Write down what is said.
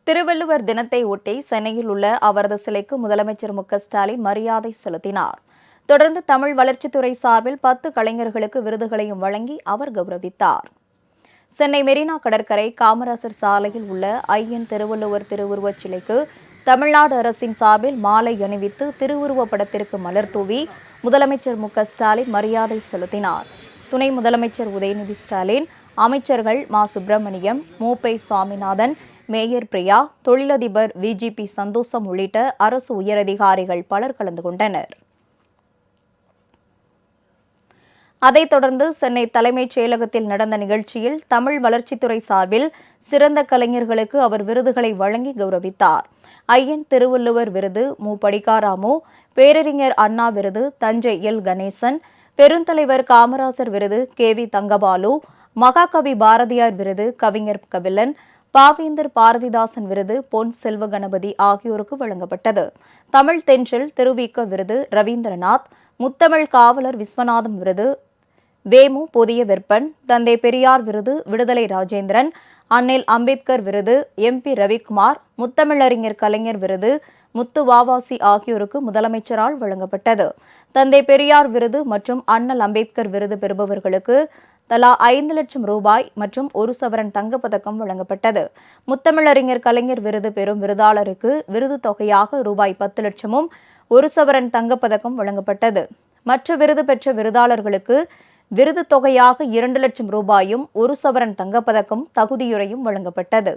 திருவள்ளுவர் தினத்தை ஒட்டி சென்னையில் உள்ள அவரது சிலைக்கு முதலமைச்சர் மு.க.ஸ்டாலின் மரியாதை செலுத்தினார். தொடர்ந்து தமிழ் வளர்ச்சித்துறை சார்பில் 10 கலைஞர்களுக்கு விருதுகளையும் வழங்கி அவர் கௌரவித்தார். சென்னை மெரினா கடற்கரை காமராசர் சாலையில் உள்ள ஐயன் திருவள்ளுவர் திருவுருவச் சிலைக்கு தமிழ்நாடு அரசின் சார்பில் மாலை அணிவித்து திருவுருவப் படத்திற்கு மலர் தூவி முதலமைச்சர் மு.க.ஸ்டாலின் மரியாதை செலுத்தினார். துணை முதலமைச்சர் உதயநிதி ஸ்டாலின், அமைச்சர்கள் மா. சுப்பிரமணியம், மூப்பை சாமிநாதன், மேயர் பிரியா, தொழிலதிபர் விஜிபி சந்தோஷம் உள்ளிட்ட அரசு உயரதிகாரிகள் பலர் கலந்து கொண்டனர். அதைத் தொடர்ந்து சென்னை தலைமைச் செயலகத்தில் நடந்த நிகழ்ச்சியில் தமிழ் வளர்ச்சித்துறை சார்பில் சிறந்த கலைஞர்களுக்கு அவர் விருதுகளை வழங்கி கௌரவித்தார். ஐயன் திருவள்ளுவர் விருது மு. படிகாராமு, பேரறிஞர் அண்ணா விருது தஞ்சை எல். கணேசன், பெருந்தலைவர் காமராசர் விருது கே.வி. தங்கபாலு, மகாகவி பாரதியார் விருது கவிஞர் கபிலன், பாவேந்தர் பாரதிதாசன் விருது பொன் செல்வகணபதி ஆகியோருக்கு வழங்கப்பட்டது. தமிழ் தென்றல் திருவிக விருது ரவீந்திரநாத், முத்தமிழ் காவலர் விஸ்வநாதம் விருது வேமு புதிய வெப்பன், தந்தை பெரியார் விருது விடுதலை ராஜேந்திரன், அன்னில் அம்பேத்கர் விருது எம்பி ரவிக்குமார், முத்தமிழறிஞர் கலைஞர் விருது முத்து வாவாசி ஆகியோருக்கு முதலமைச்சரால் வழங்கப்பட்டது. தந்தை பெரியார் விருது மற்றும் அண்ணல் அம்பேத்கர் விருது பெறுபவர்களுக்கு தலா 5 லட்சம் ரூபாய் மற்றும் 1 சவரன் தங்கப்பதக்கம் வழங்கப்பட்டது. முத்தமிழறிஞர் கலைஞர் விருது பெறும் விருதாளருக்கு விருது தொகையாக ரூபாய் 10 லட்சமும் 1 சவரன் தங்கப்பதக்கம் வழங்கப்பட்டது. மற்ற விருது பெற்ற விருதாளர்களுக்கு விருது தொகையாக 2 லட்சம் ரூபாயும் 1 சவரன் தங்கப்பதக்கம் தகுதியுரையும் வழங்கப்பட்டது.